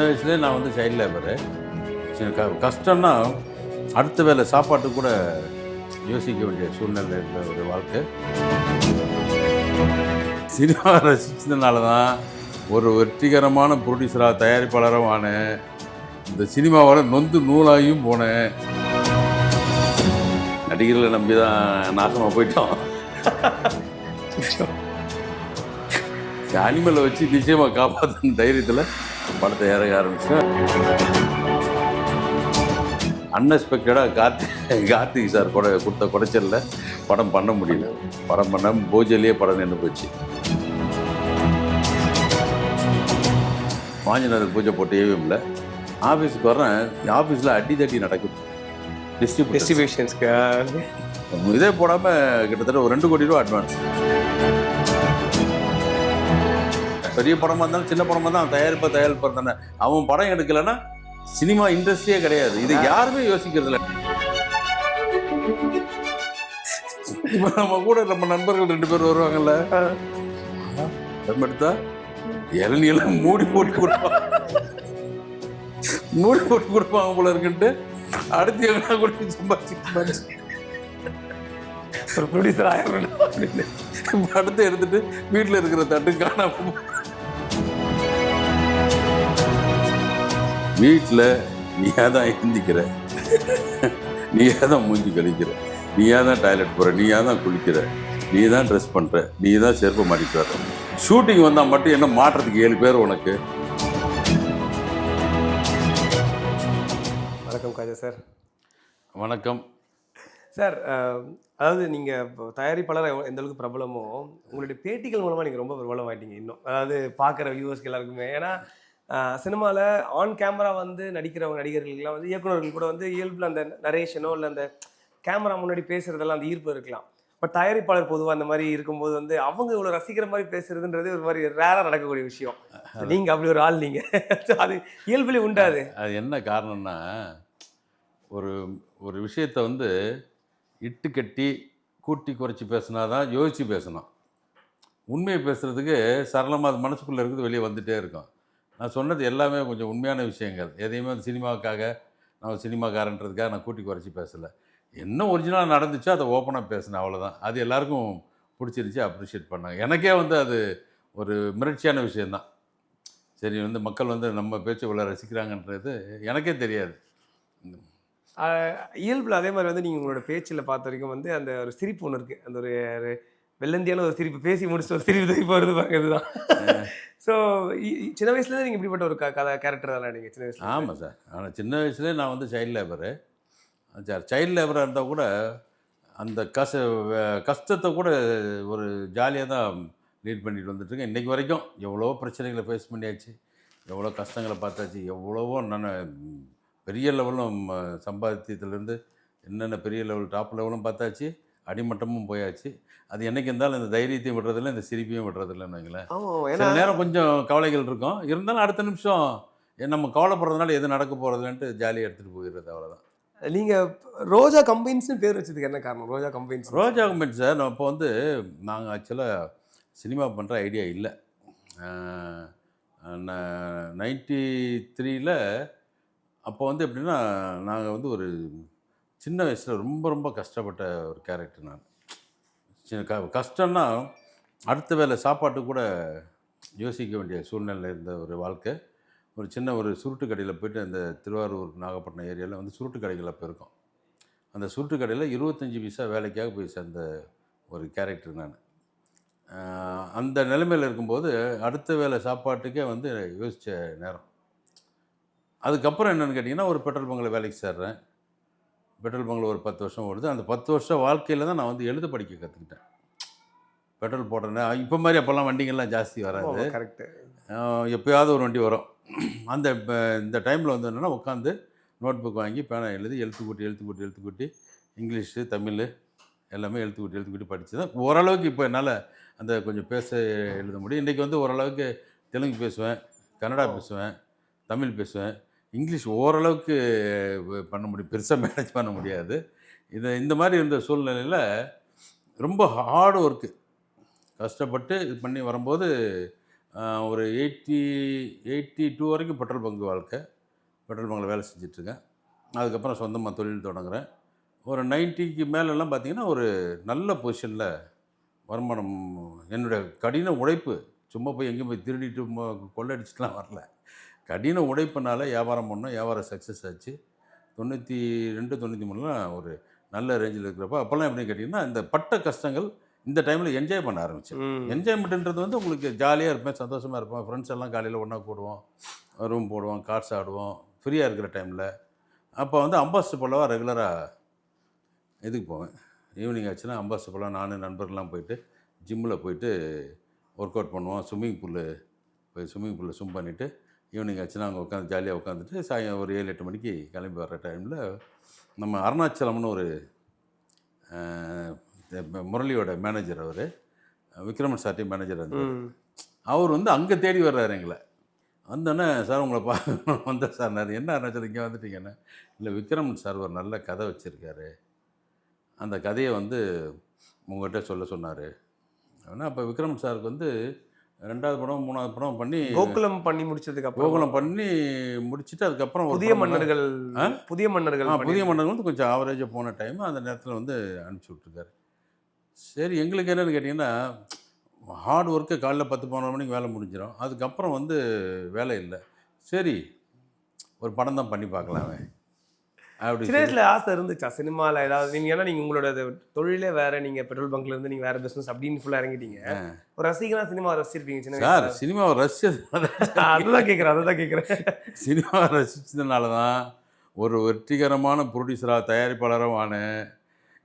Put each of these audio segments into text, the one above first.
வயசுலேயே நான் வந்து சைல்டு லேபரு. கஷ்டம்னா அடுத்த வேளை சாப்பாட்டு கூட யோசிக்க வேண்டிய சூழ்நிலை இருந்த ஒரு வாழ்க்கை. சினிமா ரசித்ததுனால தான் ஒரு வெற்றிகரமான ப்ரொடியூசராக தயாரிப்பாளரும் ஆனேன். இந்த சினிமாவில் நொந்து நூலாகியும் போனேன். நடிகர்களை நம்பி தான் நாசமாக போயிட்டோம். அனிமலை வச்சு நிச்சயமாக காப்பாற்றின தைரியத்தில் படத்தை இறங்க ஆரம்பித்தேன். அன்எக்ஸ்பெக்டடாக கார்த்திக் சார் கூட கொடுத்த குறைச்சலில் படம் பண்ண முடியல. படம் பண்ண போஜிலேயே படம் நின்று போச்சு. வாஞ்சிநாதர் பூஜை போட்டு ஏவிஎம்ல ஆஃபீஸுக்கு வர்றேன். ஆஃபீஸில் அடி தட்டி நடக்குது. டிஸ்ட்ரிபியூஷன்ஸ்க்கு இதே போடாமல் கிட்டத்தட்ட ஒரு 2 கோடி ரூபா அட்வான்ஸ். பெரிய படமாக இருந்தாலும் சின்ன படமாக தான் தயாரிப்பாக தானே. அவன் படம் எடுக்கலைன்னா சினிமா இண்டஸ்ட்ரியே கிடையாது. இது யாருமே யோசிக்கிறது இல்லை. இப்போ நம்ம கூட நம்ம நண்பர்கள் 2 பேர் வருவாங்கல்ல, நம்ம எடுத்தா இளநியெல்லாம் மூடி போட்டு கொடுப்பாங்க போல இருக்குன்ட்டு அடுத்து எங்கன்னா கூட சம்பாதிச்சு ஒரு ப்ரொடியூசர் ஆயிரம் அப்படின்னு படத்தை எடுத்துட்டு வீட்டில் இருக்கிற தட்டு காணாம. வீட்டில் நீயா தான் எழுந்திக்கிற, நீயா தான் மூஞ்சி கழிக்கிற, நீயா தான் டாய்லெட் போகிற, நீயா தான் குளிக்கிற, நீ தான் ட்ரெஸ் பண்ணுற, நீ தான் செருப்பு மாட்டிட்டு வர்ற. ஷூட்டிங் வந்தால் மட்டும் என்ன மாட்டுறதுக்கு 7 பேர் உனக்கு. வணக்கம் காஜா சார். வணக்கம் சார். அதாவது நீங்கள் இப்போ தயாரிப்பாளர் எந்த அளவுக்கு பிரபலமோ உங்களுடைய பேட்டிகள் மூலமாக நீங்கள் ரொம்ப பிரபலம் ஆகிட்டீங்க இன்னும். அதாவது பார்க்குற வியூவர்ஸ்க்கு எல்லாருக்குமே. ஏன்னா சினிமாவில் ஆன் கேமரா வந்து நடிக்கிறவங்க நடிகர்களுக்கெல்லாம் வந்து இயக்குநர்கள் கூட வந்து இயல்பில் அந்த நரேஷனோ இல்லை அந்த கேமரா முன்னாடி பேசுகிறதெல்லாம் அந்த ஈர்ப்பு இருக்கலாம். பட் தயாரிப்பாளர் பொதுவாக அந்த மாதிரி இருக்கும்போது வந்து அவங்க இவ்வளோ ரசிக்கிற மாதிரி பேசுறதுன்றது ஒரு மாதிரி ரேராக நடக்கக்கூடிய விஷயம். நீங்கள் அப்படி ஒரு ஆள், நீங்கள் அது இயல்பிலே உண்டாது. அது என்ன காரணம்னா, ஒரு ஒரு விஷயத்தை வந்து இட்டு கட்டி கூட்டி குறைச்சி பேசினா தான் யோசித்து பேசணும். உண்மையை பேசுகிறதுக்கு சரளமாக அது மனசுக்குள்ளே இருக்குது, வெளியே வந்துகிட்டே இருக்கும். நான் சொன்னது எல்லாமே கொஞ்சம் உண்மையான விஷயங்கள். எதையுமே அந்த சினிமாவுக்காக நான் சினிமாக்காரன்றதுக்காக நான் கூட்டி குறைச்சி பேசலை. என்ன ஒரிஜினலாக நடந்துச்சோ அதை ஓப்பனாக பேசினேன், அவ்வளோதான். அது எல்லாருக்கும் பிடிச்சிருச்சு, அப்ரிஷியேட் பண்ணாங்க. எனக்கே வந்து அது ஒரு மிரட்சியான விஷயந்தான். சரி, வந்து மக்கள் வந்து நம்ம பேச்சு இவ்வளோ ரசிக்கிறாங்கன்றது எனக்கே தெரியாது. இயல்பில் அதே மாதிரி வந்து நீங்கள் உங்களோட பேச்சில் பார்த்த வரைக்கும் வந்து அந்த ஒரு சிரிப்பு ஒன்று இருக்குது. அந்த ஒரு வெள்ளந்தியான ஒரு சிரிப்பு, பேசி முடிச்சுட்டு ஒரு சிரிப்பு வருது பாருங்க, இதுதான். ஸோ சின்ன வயசுலேருந்து நீங்கள் இப்படிப்பட்ட ஒரு கேரக்டர் தானே நீங்கள் சின்ன வயசுல? ஆமாம் சார். ஆனால் சின்ன வயசுலேயே நான் வந்து சைல்டு லேபரு. சார் சைல்டு லேபராக இருந்தால் கூட அந்த கஷ்டத்தை கூட ஒரு ஜாலியாக தான் லீட் பண்ணிட்டு வந்துட்டுருக்கேன் இன்றைக்கி வரைக்கும். எவ்வளோ பிரச்சனைகளை ஃபேஸ் பண்ணியாச்சு, எவ்வளோ கஷ்டங்களை பார்த்தாச்சு, எவ்வளவோ நான் பெரிய லெவலும் சம்பாதித்ததுலேருந்து என்னென்ன பெரிய லெவல் டாப் லெவலும் பார்த்தாச்சு, அடிமட்டமும் போயாச்சு. அது என்றைக்கு இருந்தாலும் இந்த தைரியத்தையும் விடுறதில்லை, இந்த சிரிப்பையும் விடுறதில்லைன்னு வைங்களேன். சில நேரம் கொஞ்சம் கவலைகள் இருக்கும், இருந்தாலும் அடுத்த நிமிஷம் நம்ம கவலைப்படுறதுனால எது நடக்க போகிறதுன்ட்டு ஜாலியாக எடுத்துகிட்டு போயிடுறது, அவ்வளோதான். நீங்கள் ரோஜா கம்பைன்ஸ்னு பேர் வச்சதுக்கு என்ன காரணம்? ரோஜா கம்பைன்ஸ் சார், நான் இப்போ வந்து நாங்கள் ஆக்சுவலாக சினிமா பண்ணுற ஐடியா இல்லை. 93ல் அப்போ வந்து எப்படின்னா, நாங்கள் வந்து ஒரு சின்ன வயசில் ரொம்ப ரொம்ப கஷ்டப்பட்ட ஒரு கேரக்டர் நான். கஷ்டம்னா அடுத்த வேளை சாப்பாட்டு கூட யோசிக்க வேண்டிய சூழ்நிலை இருந்த ஒரு வாழ்க்கை. ஒரு சின்ன ஒரு சுருட்டு கடையில் போய்ட்டு, அந்த திருவாரூர் நாகப்பட்டினம் ஏரியாவில் வந்து சுருட்டு கடைகள் அப்போ இருக்கும். அந்த சுருட்டு கடையில் 25 பைசா வேலைக்காக போய் சேர்ந்த ஒரு கேரக்டர் நான். அந்த நிலைமையில் இருக்கும்போது அடுத்த வேளை சாப்பாட்டுக்கே வந்து யோசித்த நேரம். அதுக்கப்புறம் என்னென்னு கேட்டிங்கன்னா, ஒரு பெட்ரோல் பங்கில் வேலைக்கு சேர்றேன். பெட்ரோல் பங்கில் ஒரு 10 வருஷம் ஓடுது. அந்த 10 வருஷம் வாழ்க்கையில் தான் நான் வந்து எழுத படிக்க கற்றுக்கிட்டேன். பெட்ரோல் போடுறேன்னா இப்போ மாதிரி அப்போல்லாம் வண்டிங்கள்லாம் ஜாஸ்தி வராது. கரெக்டு. எப்போயாவது ஒரு வண்டி வரும். இந்த டைமில் வந்து என்னென்னா, உட்காந்து நோட் புக் வாங்கி பேனா எழுதி எழுத்து கூட்டி இங்கிலீஷு தமிழ் எல்லாமே எழுத்து கூட்டி படித்து தான் ஓரளவுக்கு இப்போ என்னால் அந்த கொஞ்சம் பேச எழுத முடியும். இன்றைக்கி வந்து ஓரளவுக்கு தெலுங்கு பேசுவேன், கன்னடா பேசுவேன், தமிழ் பேசுவேன், இங்கிலீஷ் ஓரளவுக்கு பண்ண முடியும். பெருசாக மேனேஜ் பண்ண முடியாது. இந்த மாதிரி இருந்த சூழ்நிலையில் ரொம்ப ஹார்டு ஒர்க்கு கஷ்டப்பட்டு இது பண்ணி வரும்போது ஒரு 82 வரைக்கும் பெட்ரோல் பங்க் வாழ்க்கை. பெட்ரோல் பங்கில் வேலை செஞ்சிட்ருக்கேன். அதுக்கப்புறம் சொந்தமாக தொழில் தொடங்குறேன். ஒரு 90க்கு மேலெல்லாம் பார்த்தீங்கன்னா, ஒரு நல்ல பொசிஷனில் வருமானம். என்னுடைய கடின உழைப்பு, சும்மா போய் எங்கேயும் போய் திருடிட்டு கொள்ளடிச்சுட்டுலாம் வரல. கடின உழைப்புனால வியாபாரம் பண்ணோம். வியாபாரம் சக்ஸஸ் ஆச்சு. 92, 93லாம் ஒரு நல்ல ரேஞ்சில் இருக்கிறப்ப, அப்போல்லாம் எப்படின்னு கேட்டிங்கன்னா, இந்த பட்ட கஷ்டங்கள் இந்த டைமில் என்ஜாய் பண்ண ஆரம்பிச்சேன். என்ஜாய்மெண்ட்டுன்றது வந்து உங்களுக்கு ஜாலியாக இருப்பேன், சந்தோஷமாக இருப்பேன். ஃப்ரெண்ட்ஸ் எல்லாம் காலையில் ஒன்றா கூடுவோம், ரூம் போடுவோம், கார்ட்ஸ் ஆடுவோம், ஃப்ரீயாக இருக்கிற டைமில். அப்போ வந்து அம்பாசிடர் பல்லவா ரெகுலராக இதுக்கு போவேன். ஈவினிங் ஆச்சுன்னா அம்பாசிடர் பல்லவா நான் நண்பர்கள்லாம் போயிட்டு ஜிம்மில் போயிட்டு ஒர்க் அவுட் பண்ணுவோம். ஸ்விம்மிங் பூலில் ஸ்விம் பண்ணிவிட்டு ஈவினிங் ஆச்சுன்னா அங்கே உட்காந்து ஜாலியாக உட்காந்துட்டு சாயங்காலம் ஒரு 7-8 மணிக்கு கிளம்பி வர்ற டைமில் நம்ம அருணாச்சலம்னு ஒரு முரளியோட மேனேஜர், அவர் விக்ரமன் சார்ட்டி மேனேஜர் இருந்தார். அவர் வந்து அங்கே தேடி வர்றாரு எங்களை. வந்தோடனே, சார் உங்களை பார்க்கணும் வந்தேன் சார். நான் என்ன அருணாச்சலம் இங்கே வந்துட்டீங்கன்னு. இல்லை, விக்ரமன் சார் ஒரு நல்ல கதை வச்சுருக்காரு, அந்த கதையை வந்து உங்கள்கிட்ட சொல்ல சொன்னார். ஆனால் அப்போ விக்ரமன் சாருக்கு வந்து 2வது படம் 3வது படம் பண்ணி கோகுலம் பண்ணி முடிச்சதுக்கப்புறம் கோகுலம் பண்ணி முடிச்சுட்டு அதுக்கப்புறம் புதிய மன்னர்கள் புதிய மன்னர்கள் வந்து கொஞ்சம் ஆவரேஜாக போன டைம் அந்த நேரத்தில் வந்து அனுப்பிச்சி விட்ருக்காரு. சரி, எங்களுக்கு என்னென்னு கேட்டிங்கன்னா, ஹார்ட் ஒர்க்கு காலைல 10-11 மணிக்கு வேலை முடிஞ்சிடும். அதுக்கப்புறம் வந்து வேலை இல்லை. சரி, ஒரு படம் தான் பண்ணி பார்க்கலாமே அப்படி. சின்ன வயசுல ஆசை இருந்துச்சா சினிமாவில் ஏதாவது? நீங்கள் ஏன்னா நீங்கள் உங்களோட தொழிலே வேறு, நீங்கள் பெட்ரோல் பங்க்ல இருந்து நீங்கள் வேறு பிஸ்னஸ் அப்படின்னு ஃபுல்லாக இறங்கிட்டீங்க. ஒரு ரசிகனா சினிமா ரசிச்சிருப்பீங்க சின்ன சார். வயசுல. சினிமாவை அதுதான் கேட்குறேன். சினிமாவை ரசித்ததுனால தான் ஒரு வெற்றிகரமான ப்ரொடியூசராக தயாரிப்பாளராக ஆனேன்.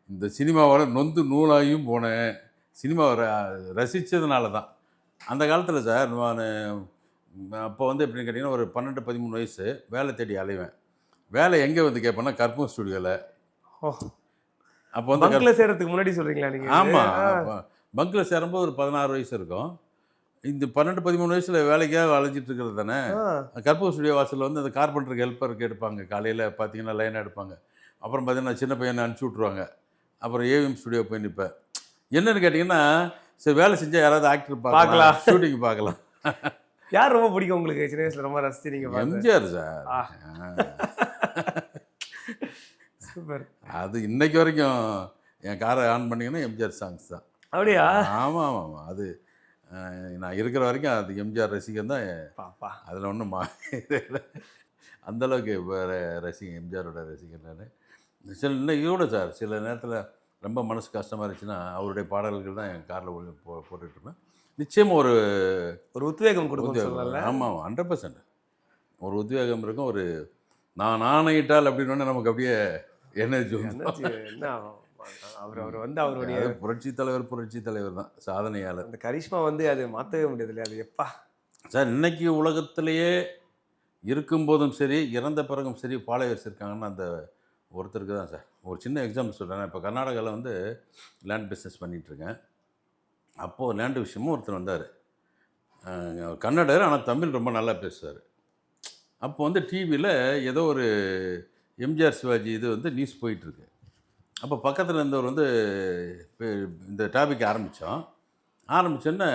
இந்த சினிமாவோட நொந்து நூலாகியும் போனேன். சினிமாவை ரசித்ததுனால தான். அந்த காலத்தில் சார் நான் அப்போ வந்து எப்படின்னு கேட்டிங்கன்னா, ஒரு 12-13 வயசு, வேலை தேடி அலைவேன். வேலை எங்கே வந்து கேட்பேன்னா, கற்பூர் ஸ்டுடியோவில். அப்போ வந்து பங்கில் சேர்றதுக்கு முன்னாடி சொல்கிறீங்களா நீங்கள்? ஆமாம், பங்கில் சேரும்போது ஒரு 16 வயசு இருக்கும். இந்த 12-13 வயசில் வேலைக்காக அலைஞ்சிட்டு இருக்கிறது தானே. கற்பூர் ஸ்டுடியோ வாசலில் வந்து அந்த கார்பெண்டருக்கு ஹெல்ப்பருக்கு எடுப்பாங்க. காலையில் பார்த்தீங்கன்னா லைனாக எடுப்பாங்க. அப்புறம் பார்த்தீங்கன்னா சின்ன பையனை அனுப்பிச்சி விட்ருவாங்க. அப்புறம் ஏவிஎம் ஸ்டுடியோ போய் நிற்பேன். என்னென்னு கேட்டிங்கன்னா, சரி வேலை செஞ்சால் யாராவது ஆக்டர் பார்க்கலாம், ஷூட்டிங் பார்க்கலாம். யார் ரொம்ப பிடிக்கும் உங்களுக்கு சின்ன வயசுல ரொம்ப ரசிச்சிருங்க? எம்ஜிஆர் சார். சூப்பர். அது இன்னைக்கு வரைக்கும் என் காரை ஆன் பண்ணிங்கன்னா எம்ஜிஆர் சாங்ஸ் தான். அப்படியா? ஆமாம். அது நான் இருக்கிற வரைக்கும் அது எம்ஜிஆர் ரசிகன் தான். அதில் ஒன்றும் அந்தளவுக்கு ரசிகன், எம்ஜிஆரோட ரசிகன் நான். இதோட சார் சில நேரத்தில் ரொம்ப மனசு கஷ்டமாக இருந்துச்சுன்னா அவருடைய பாடல்கள் தான் என் காரில் போட்டுட்ருப்பேன். நிச்சயமாக ஒரு உத்வேகம் கொடுக்கும். ஆமாம், 100% ஒரு உத்வேகம் இருக்கும். ஒரு நான் ஆணையிட்டால் அப்படின்னு நமக்கு அப்படியே எனர்ஜி என்ன அவர் வந்து அவருடைய புரட்சி தலைவர் தான், சாதனையாளர். அந்த கரிஷ்மா வந்து அது மாற்றவே முடியாது இல்லையா? அது எப்பா சார், இன்னைக்கு உலகத்திலேயே இருக்கும்போதும் சரி இறந்த பிறகும் சரி ஃபாலோவர்ஸ் இருக்காங்கன்னா அந்த ஒருத்தருக்கு தான் சார். ஒரு சின்ன எக்ஸாம்பிள் சொல்கிறேன். இப்போ கர்நாடகாவில் வந்து லேண்ட் பிஸ்னஸ் பண்ணிகிட்ருக்கேன். அப்போது லேண்டு விஷயமும் ஒருத்தர் வந்தார். கன்னடர், ஆனால் தமிழ் ரொம்ப நல்லா பேசுவார். அப்போ வந்து டிவியில் ஏதோ ஒரு எம்ஜிஆர் சிவாஜி இது வந்து நியூஸ் போயிட்டுருக்கு. அப்போ பக்கத்தில் இருந்தவர் வந்து இந்த டாபிக் ஆரம்பித்தோன்னே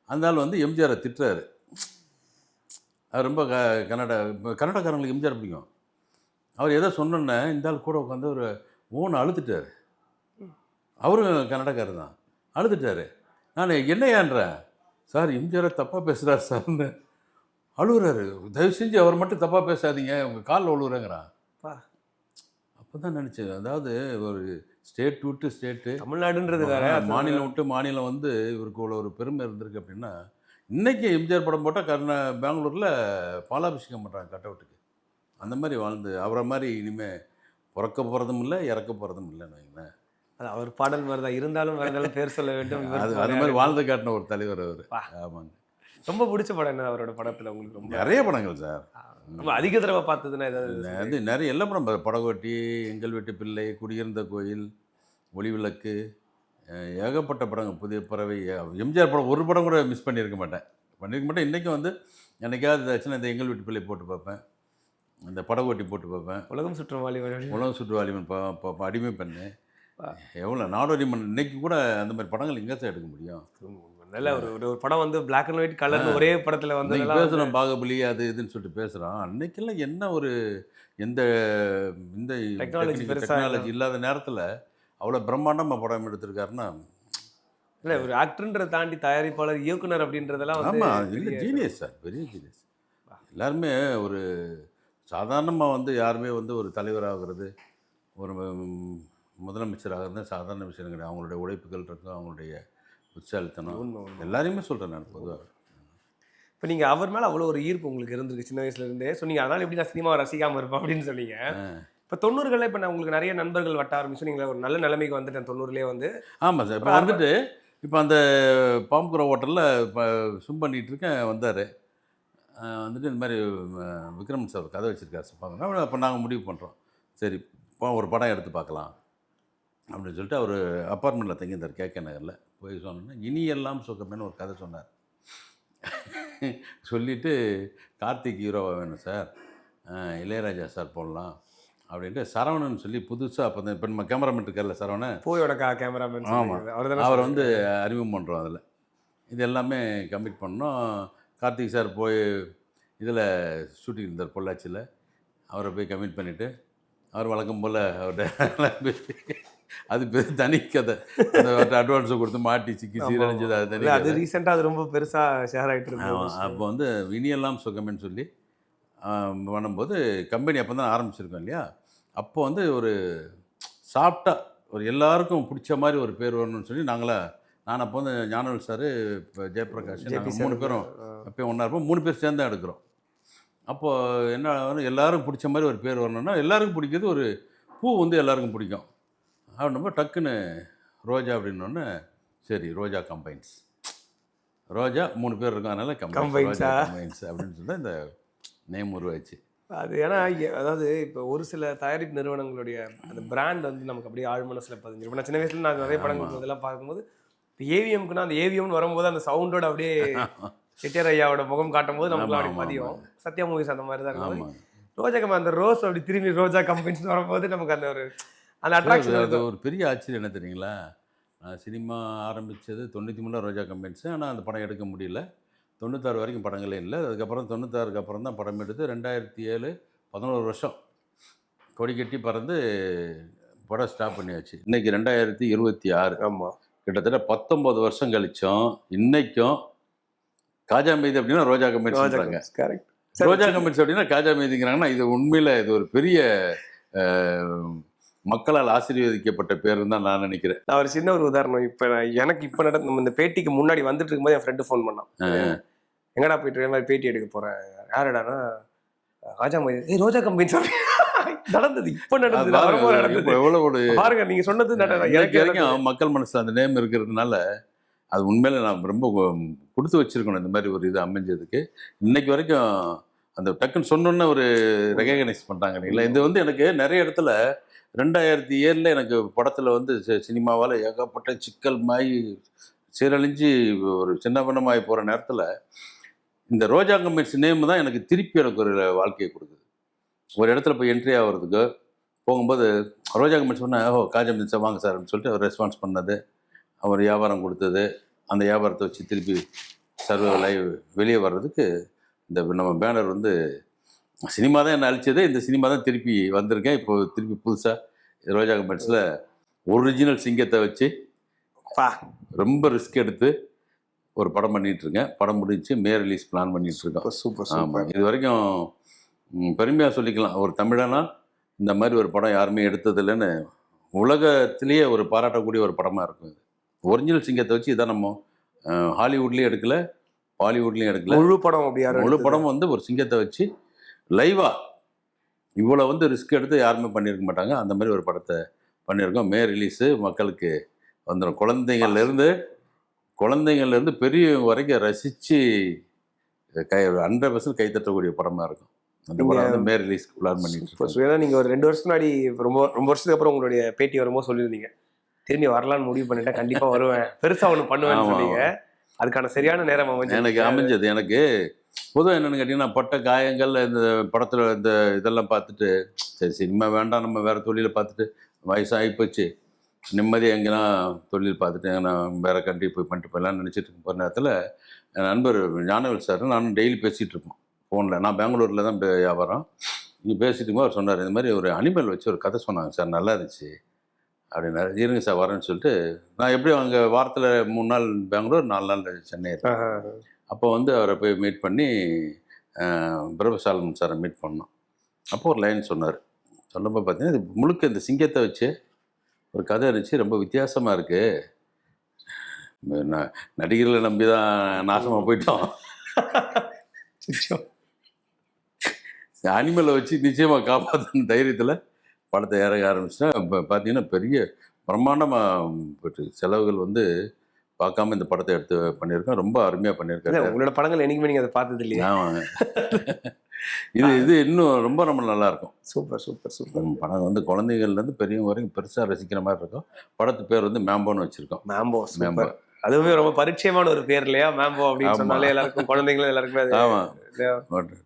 அந்த ஆள் வந்து எம்ஜிஆரை திட்டுறாரு. அவர் ரொம்ப கன்னடக்காரங்களுக்கு எம்ஜிஆர் பிடிக்கும். அவர் எதோ சொன்னோன்னே இந்த ஆள் கூட உட்காந்து ஒரு அழுதுட்டார். அவரும் கன்னடக்காரர் தான், அழுதுட்டார். நான் என்னையான்றேன், சார் எம்ஜிஆரை தப்பாக பேசுகிறார் சார்னு அழுகுறாரு. தயவு செஞ்சு அவர் மட்டும் தப்பாக பேசாதீங்க, உங்கள் காலில் விழுகுறேங்கிறான். அப்போ தான் நினச்சேன், அதாவது ஒரு ஸ்டேட் விட்டு ஸ்டேட்டு, தமிழ்நாடுன்றது வேறு, மாநிலம் விட்டு மாநிலம் வந்து இவருக்கு இவ்வளோ ஒரு பெருமை இருந்திருக்கு அப்படின்னா, இன்றைக்கி எம்ஜிஆர் படம் போட்டால் பெங்களூரில் பாலாபிஷேகம் பண்ணுறாங்க கட் அவுட்டுக்கு. அந்த மாதிரி வாழ்ந்து அவரை மாதிரி இனிமேல் பிறக்க போகிறதும் இல்லை, இறக்க போகிறதும் இல்லைன்னு வைங்களேன். அது அவர் பாடல் மாதிரி தான் இருந்தாலும் வேறு பேர் சொல்ல வேண்டும். அது மாதிரி வாழ்ந்து காட்டின ஒரு தலைவர் அவர். ஆமாங்க. ரொம்ப பிடிச்ச படம் என்ன அவரோட படத்தில் உங்களுக்கு? ரொம்ப நிறைய படங்கள் சார். ரொம்ப அதிக தடவை பார்த்ததுன்னா ஏதாவது? நிறைய எல்லா படம், படகோட்டி, எங்கள் வீட்டு பிள்ளை, குடியிருந்த கோயில், ஒளிவிளக்கு, ஏகப்பட்ட படங்கள், புதிய பறவை. எம்ஜிஆர் படம் ஒரு படம் கூட மிஸ் பண்ணியிருக்க மாட்டேன். இன்றைக்கும் வந்து என்னைக்காவது ஆச்சுன்னா இந்த எங்கள் வீட்டு பிள்ளை போட்டு பார்ப்பேன், இந்த படகோட்டி போட்டு பார்ப்பேன், உலகம் சுற்றும் வாலிபன் அடிமை பண்ணு, எவ்வளோ நாடோடி மண். இன்றைக்கி கூட அந்த மாதிரி படங்கள் எங்கே சார் எடுக்க முடியும்? நல்ல ஒரு ஒரு ஒரு படம் வந்து பிளாக் அண்ட் ஒயிட் கலர்னு ஒரே படத்தில் இன்னைக்கு வந்ததெல்லாம் பேசுகிறோம் பாகுபலி அது இதுன்னு சொல்லிட்டு பேசுகிறோம். அன்னைக்கெல்லாம் என்ன ஒரு எந்த இந்த டெக்னாலஜி பெருசாக டெக்னாலஜி இல்லாத நேரத்தில் அவ்வளோ பிரம்மாண்டமாக படம் எடுத்திருக்காருன்னா, இல்லை ஒரு ஆக்டர்ன்றதை தாண்டி தயாரிப்பாளர் இயக்குனர் அப்படின்றதெல்லாம் வந்து ஆமாம், இல்லை பெரிய ஜீனியஸ் சார், பெரிய ஜீனியஸ். எல்லாருமே ஒரு சாதாரணமாக வந்து யாருமே வந்து ஒரு தலைவராகிறது, ஒரு முதலமைச்சர் ஆகிறது சாதாரண விஷயம் கிடையாது. அவங்களுடைய உழைப்புகள் இருக்கும், அவங்களுடைய புத்திசாலித்தனம், உண்மை உண்மை. எல்லாரையுமே சொல்கிறேன் நான் பொதுவாக. இப்போ நீங்கள் அவர் மேலே அவ்வளோ ஒரு ஈர்ப்பு உங்களுக்கு இருந்திருக்கு சின்ன வயசுலேருந்தே சொன்னீங்க. அதனால் எப்படி நான் சினிமாவை ரசிக்காமல் இருப்பேன் அப்படின்னு சொன்னீங்க. இப்போ 90களில் இப்போ நான் உங்களுக்கு நிறைய நண்பர்கள் வட்ட ஆரம்பிச்சு நீங்கள் ஒரு நல்ல நிலைமைக்கு வந்துட்டேன் 90லேயே வந்து. ஆமாம் சார். இப்போ வந்துட்டு இப்போ அந்த பாம்புக்குற ஹோட்டலில் இப்போ ஸ்விம் பண்ணிகிட்டு இருக்கேன், வந்தார். வந்துட்டு இந்த மாதிரி விக்ரம் சார் கதை வச்சுருக்காரு சார் பார்க்கணும். அப்போ நாங்கள் முடிவு பண்ணுறோம், சரி இப்போ ஒரு படம் எடுத்து பார்க்கலாம் அப்படின்னு சொல்லிட்டு அவர் அப்பார்ட்மெண்ட்டில் தங்கியிருந்தார் கேகே நகரில். போய் சொன்னோன்னா இனியெல்லாம் சுகமேன்னு ஒரு கதை சொன்னார். சொல்லிவிட்டு கார்த்திக் ஹீரோவாக வேணும் சார், இளையராஜா சார் போடலாம் அப்படின்ட்டு சரவணன் சொல்லி புதுசாக அப்போ இப்போ நம்ம கேமராமேன் இருக்கார்ல சரவணன், போயோட கேமராமேன். ஆமாம், அவரை வந்து அறிமுகம் பண்ணுறோம். அதில் இது எல்லாமே கம்ப்ளீட் பண்ணோம். கார்த்திக் சார் போய் இதில் ஷூட்டிங் இருந்தார் பொள்ளாச்சியில். அவரை போய் கமிட் பண்ணிவிட்டு அவர் வழக்கம் போல் அவர்கிட்ட அது தனி கதை, அவர்கிட்ட அட்வான்ஸை கொடுத்து மாட்டி சிக்கி சீரழிஞ்சது, அது தனி. அது ரீசெண்டாக அது ரொம்ப பெருசாக ஷேர் ஆகிட்டு இருக்கு. அப்போ வந்து இனியெல்லாம் சுகமேன்னு சொல்லி பண்ணும்போது கம்பெனி அப்போ தான் ஆரம்பிச்சிருக்கோம் இல்லையா. அப்போ வந்து ஒரு சாஃப்டாக ஒரு எல்லாருக்கும் பிடிச்ச மாதிரி ஒரு பேர் வரணும்னு சொல்லி நான் அப்போ வந்து ஞானவேல் சார், இப்போ ஜெயபிரகாஷ், நாங்கள் 3 பேரும் அப்போயும் ஒன்றா இருப்போம். 3 பேர் சேர்ந்து தான் எடுக்கிறோம். அப்போது என்ன ஆகும், எல்லாருக்கும் பிடிச்ச மாதிரி ஒரு பேர் வரணும்னா எல்லாருக்கும் பிடிக்கிறது ஒரு பூ வந்து எல்லாருக்கும் பிடிக்கும். அப்படின்னப்போ டக்குன்னு ரோஜா அப்படின்னோடனே சரி ரோஜா கம்பைன்ஸ், ரோஜா 3 பேர் இருக்கும், அதனால் கம்பைன்ஸ் அப்படின்னு சொல்லி இந்த நேம் உருவாச்சு. அது ஏன்னா அதாவது இப்போ ஒரு சில தயாரிப்பு நிறுவனங்களுடைய அந்த பிராண்ட் வந்து நமக்கு அப்படியே ஆழ் மனசில் பதிஞ்சிருக்கும். நான் சின்ன வயசுல நான் நிறைய படங்கள் இதெல்லாம் பார்க்கும்போது இப்போ ஏவிஎம்க்குன்னா அந்த ஏவிஎம்னு வரும்போது அந்த சவுண்டோட அப்படியே செட்டியார் ஐயாவோட முகம் காட்டும் போது நமக்கு அப்படி பதியும். சத்யா மூவிஸ் அந்த மாதிரி தான் இருக்கும். ரோஜா கம்பெனி அந்த ரோஸ் அப்படி திரும்பி ரோஜா கம்பெனிஸ் வரும்போது நமக்கு அந்த ஒரு அந்த அட்ராக்ஷன். அது ஒரு பெரிய ஆச்சரியம் என்ன தெரியுங்களா, நான் சினிமா ஆரம்பித்தது 93 ரோஜா கம்பெனிஸ். ஆனால் அந்த படம் எடுக்க முடியல. 96 வரைக்கும் படங்களே இல்லை. அதுக்கப்புறம் 96க்கு அப்புறம் தான் படம் எடுத்து 2007 11 வருஷம் கொடி கட்டி பறந்து படம் ஸ்டாப் பண்ணியாச்சு. இன்றைக்கி 2026. ஆமாம், கிட்டத்தட்ட 19 வருஷம் கழிச்சோம். இன்றைக்கும் காஜா மீதி அப்படின்னா ரோஜா கம்பெனிஸ் சொல்கிறாங்க. கரெக்ட். ரோஜா கம்பெனிஸ் அப்படின்னா காஜா மீதிங்கிறாங்கன்னா இது உண்மையில் இது ஒரு பெரிய மக்களால் ஆசீர்வதிக்கப்பட்ட பேருன்னு தான் நான் நினைக்கிறேன். நான் ஒரு சின்ன ஒரு உதாரணம். இப்போ எனக்கு இப்போ நம்ம இந்த பேட்டிக்கு முன்னாடி வந்துட்டு இருக்கும்போது என் ஃப்ரெண்டு ஃபோன் பண்ணான், எங்கடா போயிட்டு இருக்க மாதிரி பேட்டி எடுக்க போகிறேன், யாரடானா ராஜா மொழி ரோஜா கம்பெனி நடந்தது. இப்போ நடந்தது எவ்வளோ ஒரு பாருங்க, நீங்கள் சொன்னது எனக்கு வரைக்கும் மக்கள் மனசில் அந்த நேம் இருக்கிறதுனால அது உண்மையில நான் ரொம்ப கொடுத்து வச்சிருக்கணும் இந்த மாதிரி ஒரு இது அமைஞ்சதுக்கு. இன்னைக்கு வரைக்கும் அந்த டக்குன்னு சொன்னோன்னே ஒரு ரெகக்னைஸ் பண்ணுறாங்க இல்லைங்களா. இது வந்து எனக்கு நிறைய இடத்துல 2007 எனக்கு படத்தில் வந்து சினிமாவால் ஏகப்பட்ட சிக்கல் மாயி சீரழிஞ்சு ஒரு சின்ன பின்னமாகி போகிற நேரத்தில் இந்த ரோஜா கம்பெனிஸ் நேம் தான் எனக்கு திருப்பி எனக்கு ஒரு வாழ்க்கையை கொடுக்குது. ஒரு இடத்துல போய் என்ட்ரி ஆகிறதுக்கு போகும்போது ரோஜா கம்பெனிஸ் சொன்னால் காஜா மின்சா வாங்க சார் அப்படின்னு சொல்லிட்டு அவர் ரெஸ்பான்ஸ் பண்ணது, அவர் வியாபாரம் கொடுத்தது, அந்த வியாபாரத்தை வச்சு திருப்பி லைவ் வெளியே வர்றதுக்கு இந்த நம்ம பேனர் வந்து சினிமா தான் என்ன அழிச்சது, இந்த சினிமா தான் திருப்பி வந்திருக்கேன். இப்போ திருப்பி புதுசாக ரோஜா கம்பெனிஸில் ஒரிஜினல் சிங்கத்தை வச்சு ரொம்ப ரிஸ்க் எடுத்து ஒரு படம் பண்ணிகிட்ருக்கேன். படம் முடிஞ்சு ரிலீஸ் பிளான் பண்ணிகிட்ருக்கோம். சூப்பர். ஆமாம், இது வரைக்கும் பெருமையாக சொல்லிக்கலாம், ஒரு தமிழனா இந்த மாதிரி ஒரு படம் யாருமே எடுத்ததில்லைன்னு உலகத்திலேயே ஒரு பாராட்டக்கூடிய ஒரு படமாக இருக்கும். இது ஒரிஜினல் சிங்கத்தை வச்சு இதான் நம்ம ஹாலிவுட்லேயும் எடுக்கலை, பாலிவுட்லேயும் எடுக்கல. முழு படம் வந்து ஒரு சிங்கத்தை வச்சு லைவாக இவ்வளோ வந்து ரிஸ்க் எடுத்து யாருமே பண்ணியிருக்க மாட்டாங்க. அந்த மாதிரி ஒரு படத்தை பண்ணியிருக்கோம். ரிலீஸு மக்களுக்கு வந்துடும். குழந்தைங்கள்லேருந்து பெரியவங்க வரைக்கும் ரசித்து 100% கைத்தட்டக்கூடிய படமாக இருக்கும். அந்த படம் வந்து ரிலீஸ் பிளான் பண்ணிட்டு இருக்கோம். ஏன்னா நீங்கள் ஒரு 2 வருஷம் முன்னாடி ரொம்ப வருஷத்துக்கு அப்புறம் உங்களுடைய பேட்டி வரும்போது சொல்லியிருந்தீங்க, திரும்பி வரலான்னு முடிவு பண்ணிட்டேன், கண்டிப்பாக வருவேன், பெருசாக ஒன்று பண்ணுவேன்னு சொன்னீங்க. அதுக்கான சரியான நேரம் எனக்கு அமைஞ்சது. எனக்கு பொதுவாக என்னென்னு கேட்டிங்கன்னா, பட்ட காயங்கள் இந்த படத்தில் இந்த இதெல்லாம் பார்த்துட்டு சரி சினிமா வேண்டாம், நம்ம வேறு தொழிலை பார்த்துட்டு வயசாகி போச்சு நிம்மதியாக எங்கேனா தொழில் பார்த்துட்டு எங்கன்னா வேறு கண்ட்ரி போய் பண்ணிட்டு போயிடலாம்னு நினச்சிட்டு போகிற நேரத்தில் என் நண்பர் ஞானவேல் சார் நானும் டெய்லி பேசிகிட்டு இருப்போம் ஃபோனில். நான் பெங்களூரில் தான் வியாபாரம். இங்கே பேசிட்டு இருக்கும்போது அவர் சொன்னார், இந்த மாதிரி ஒரு அனிமல் வச்சு ஒரு கதை சொன்னாங்க சார், நல்லா இருந்துச்சு அப்படின்னாரு. இருங்க சார் வரேன்னு சொல்லிட்டு நான் எப்படியும் அங்கே வாரத்தில் 3 நாள் பெங்களூர், 4 நாள் சென்னை இருக்கேன். அப்போ வந்து அவரை போய் மீட் பண்ணி பிரபுசாலமன் சாரை மீட் பண்ணோம். அப்போ ஒரு லைன் சொன்னார். சொன்னப்போ பார்த்தீங்கன்னா இது முழுக்க இந்த சிங்கத்தை வச்சு ஒரு கதை இருந்துச்சு, ரொம்ப வித்தியாசமாக இருக்குது. நடிகர்களை நம்பி தான் நாசமாக போயிட்டோம், அனிமலை வச்சு நிச்சயமாக காப்பாற்றணும் தைரியத்தில் படத்தை இறங்க ஆரம்பிச்சிட்டேன். இப்போ பார்த்தீங்கன்னா பெரிய பிரம்மாண்டமாக போயிட்டு செலவுகள் வந்து பார்க்காம இந்த படத்தை எடுத்து பண்ணியிருக்கேன். ரொம்ப அருமையாக பண்ணியிருக்காரு. உங்களோட படங்கள் என்னைக்குமே நீங்கள் அதை பார்த்தது இல்லையா? ஆமாங்க. இது இன்னும் ரொம்ப ரொம்ப நல்லாயிருக்கும். Super super super. படம் வந்து குழந்தைகள்லேருந்து பெரியவங்க வரைக்கும் பெருசாக ரசிக்கிற மாதிரி இருக்கும். படத்து பேர் வந்து மேம்போன்னு வச்சுருக்கோம். மேம்போ அதுவுமே ரொம்ப பரிச்சயமான ஒரு பேர் இல்லையா? மேம்போ அப்படின்னு சொன்னாலே எல்லாருக்கும், குழந்தைங்களும் எல்லாருக்குமே. ஆமாம்,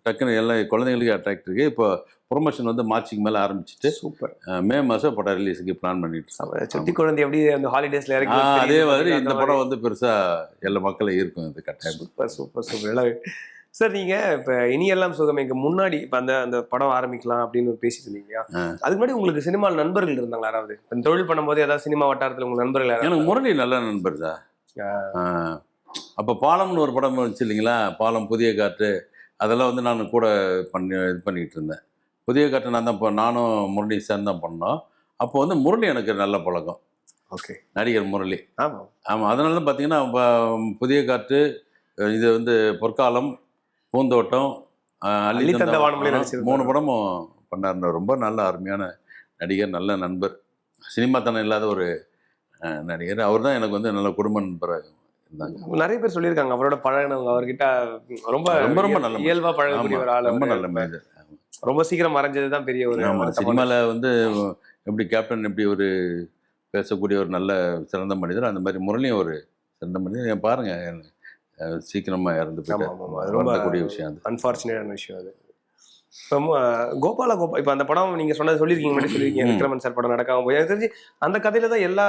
டக்குன்னு எல்லாம் குழந்தைங்களுக்கு அட்ராக்ட் இருக்கு. இப்போ ப்ரொமோஷன் வந்து மார்ச்சுக்கு மேலே ஆரம்பிச்சுட்டு சூப்பர் மே மாதம் படம் ரிலீஸுக்கு பிளான் பண்ணிட்டு சுட்டி குழந்தை எப்படி அந்த ஹாலிடேஸ்ல இறக்கி அதே மாதிரி இந்த படம் வந்து பெருசாக எல்லா மக்களும் இருக்கும். இது கட்டாயம். Super super super. நல்லா சார், நீங்கள் இப்போ இனியெல்லாம் சுகமேக்கு முன்னாடி இப்போ அந்த படம் ஆரம்பிக்கலாம் அப்படின்னு பேசிட்டு இருந்தீங்க. அதுக்கு முன்னாடி உங்களுக்கு சினிமாவில் நண்பர்கள் இருந்தாங்களா யாராவது? இந்த தொழில் பண்ணும்போது ஏதாவது சினிமா வட்டாரத்தில் உங்களுக்கு நண்பர்கள் யாராவது? எனக்கு முரளி நல்ல நண்பர் சார். அப்போ பாலம்னு ஒரு படம் வந்துச்சு இல்லைங்களா, பாலம், புதிய காற்று, அதெல்லாம் வந்து நான் கூட இது பண்ணிகிட்டு இருந்தேன். புதிய காற்று நான் தான் நானும் முரளி சேர்ந்து தான் பண்ணோம். அப்போ வந்து முரளி எனக்கு நல்ல பழக்கம். ஓகே, நடிகர் முரளி. ஆமாம், அதனால தான் பார்த்தீங்கன்னா புதிய காற்று, இது வந்து பொற்காலம், பூந்தோட்டம், அள்ளி தந்த வானம்ல 3 படமும் பண்ணார். ரொம்ப நல்ல அருமையான நடிகர், நல்ல நண்பர், சினிமாத்தனம் இல்லாத ஒரு நடிகர். அவர் தான் எனக்கு வந்து நல்ல குடும்ப நண்பராக இருந்தாங்க. நிறைய பேர் சொல்லியிருக்காங்க அவரோட பழகினவங்க, அவர்கிட்ட ரொம்ப ரொம்ப ரொம்ப நல்ல இயல்பாக பழகக்கூடிய ஒரு ஆள், ரொம்ப நல்ல மனிதர். ரொம்ப சீக்கிரம் மறைஞ்சது தான் பெரிய ஒரு. சினிமாவில் வந்து எப்படி கேப்டன் எப்படி ஒரு பேசக்கூடிய ஒரு நல்ல சிறந்த மனிதர், அந்த மாதிரி முரளியும் ஒரு சிறந்த மனிதர். பாருங்க சீக்கிரமாக இறந்து போயிட்டார். ரொம்ப கூடிய விஷயம், அது அன்ஃபார்ச்சுனேட்டான விஷயம். அது இப்போ கோபால இப்போ அந்த படம் நீங்கள் சொன்னது சொல்லியிருக்கீங்க, மட்டும் சொல்லியிருக்கீங்க, விக்ரமன் சார் படம் நடக்காம போய். எனக்கு தெரிஞ்சு அந்த கதையில தான் எல்லா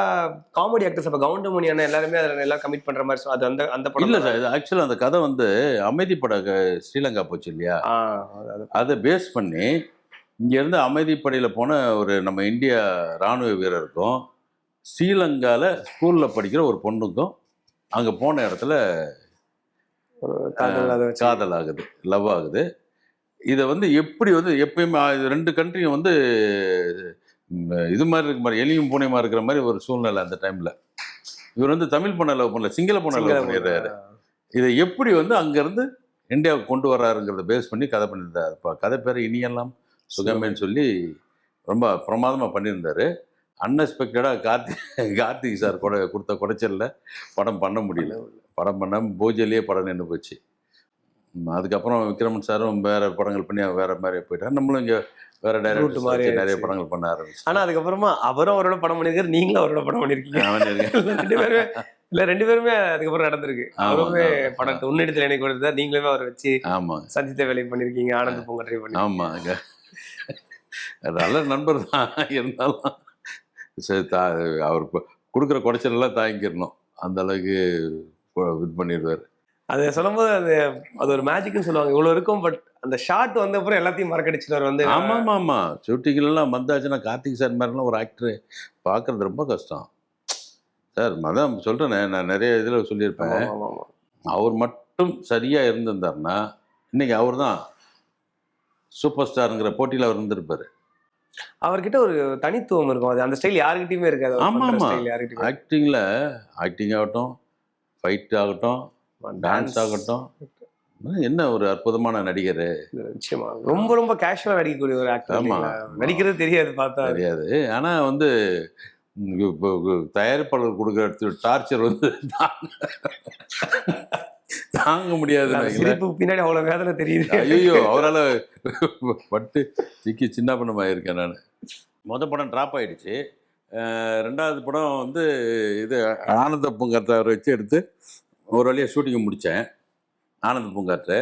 காமெடி ஆக்டர்ஸ், இப்போ கவுண்டமணி அண்ணன் எல்லாருமே அதில் எல்லாம் கமிட் பண்ணுற மாதிரி. அது அந்த படம் இல்லை சார். இது ஆக்சுவலாக அந்த கதை வந்து அமைதி பட ஸ்ரீலங்கா போச்சு இல்லையா, அதை பேஸ் பண்ணி இங்கேருந்து அமைதிப்படையில் போன ஒரு நம்ம இந்தியா இராணுவ வீரருக்கும் ஸ்ரீலங்காவில் ஸ்கூலில் படிக்கிற ஒரு பொண்ணுக்கும் அங்கே போன இடத்துல காதல் ஆகுது, லவ் ஆகுது. இதை வந்து எப்படி வந்து எப்பயுமே 2 கண்ட்ரியும் வந்து இது மாதிரி இருக்க மாதிரி, எலியும் பூனையுமா இருக்கிற மாதிரி ஒரு சூழ்நிலை அந்த டைமில். இவர் வந்து தமிழ் பொண்ணை லவ் பண்ணல, சிங்கள பொண்ணை லவ் பண்ணிடுறாரு. இதை எப்படி வந்து அங்கேருந்து இந்தியாவுக்கு கொண்டு வர்றாருங்கிறத பேஸ் பண்ணி கதை பண்ணியிருந்தார். இப்போ கதை பேர் இனியெல்லாம் சுகமேன்னு சொல்லி ரொம்ப பிரமாதமாக பண்ணியிருந்தார். அன்எக்ஸ்பெக்டடாக கார்த்திக் சார் கொடுத்த குடைச்சலில் படம் பண்ண முடியல. படம் பண்ணாமல் பூஜையிலேயே படம் நின்று போச்சு. அதுக்கப்புறம் விக்ரமன் சாரும் வேறு படங்கள் பண்ணி வேறு மாதிரி போயிட்டார். நம்மளும் இங்கே வேறு டைரக்டர் மாதிரி நிறைய படங்கள் பண்ண ஆரம்பிச்சு. ஆனால் அதுக்கப்புறமா அவரும் அவரோட படம் பண்ணியிருக்காரு, நீங்களும் அவரோட படம் பண்ணியிருக்கீங்க. 2 பேருமே அதுக்கப்புறம் நடந்திருக்கு. அவருமே படத்தை உன்னிடத்தில் எனக்கு கொடுத்தா, நீங்களுமே அவரை வச்சு சந்தித்த வேலை பண்ணியிருக்கீங்க, ஆனந்த பூங்கா பண்ணி. ஆமாங்க, நல்ல நண்பர் தான். இருந்தாலும் சரி, அவர் கொடுக்குற குடைச்சலெல்லாம் தாங்கிடணும், அந்த அளவுக்கு இது பண்ணிடுவார். அதை சொல்லும்போது அது ஒரு மேஜிக்னு சொல்லுவாங்க. இவ்வளோ இருக்கும், பட் அந்த ஷாட் வந்த அப்புறம் எல்லாத்தையும் மறக்கடிச்சுட்டு வந்து. ஆமாம், ஷூட்டிங்லாம் வந்தாச்சுன்னா கார்த்திக் சார் மாதிரிலாம் ஒரு ஆக்டரு பார்க்குறது ரொம்ப கஷ்டம் சார். அதான் சொல்கிறேனே, நான் நிறைய இதில் சொல்லியிருப்பேன். அவர் மட்டும் சரியாக இருந்திருந்தாருன்னா இன்றைக்கி அவர் தான் சூப்பர் ஸ்டாருங்கிற போட்டியில் அவர் இருந்திருப்பார். அவர்கிட்ட ஒரு தனித்துவம் இருக்கும், அது அந்த ஸ்டைல் யாருக்கிட்டையுமே இருக்காது. ஆமாம், ஆக்டிங் ஆகட்டும், ஃபைட் ஆகட்டும், டான்ஸ் ஆகட்டும், என்ன ஒரு அற்புதமான நடிகர். நிச்சயமா ரொம்ப ரொம்ப கேஷுவலாக நடிக்கக்கூடிய ஒரு ஆக்டர். ஆமாம், நடிக்கிறது தெரியாது, பார்த்தா தெரியாது. ஆனால் வந்து தயாரிப்பாளர் கொடுக்குற டார்ச்சர் வந்து தாங்க முடியாது. பின்னாடி அவ்வளோ வேதனை தெரியுது. ஐயோ, அவரால் பட்டு சிக்கி சின்ன பண்ணமாயிருக்கேன் நான். மொதல் படம் ட்ராப் ஆகிடுச்சு. 2வது படம் வந்து இது ஆனந்த பூங்காற்றை அவரை வச்சு எடுத்து ஒரு வழியாக ஷூட்டிங்கை முடித்தேன். ஆனந்த பூங்காற்று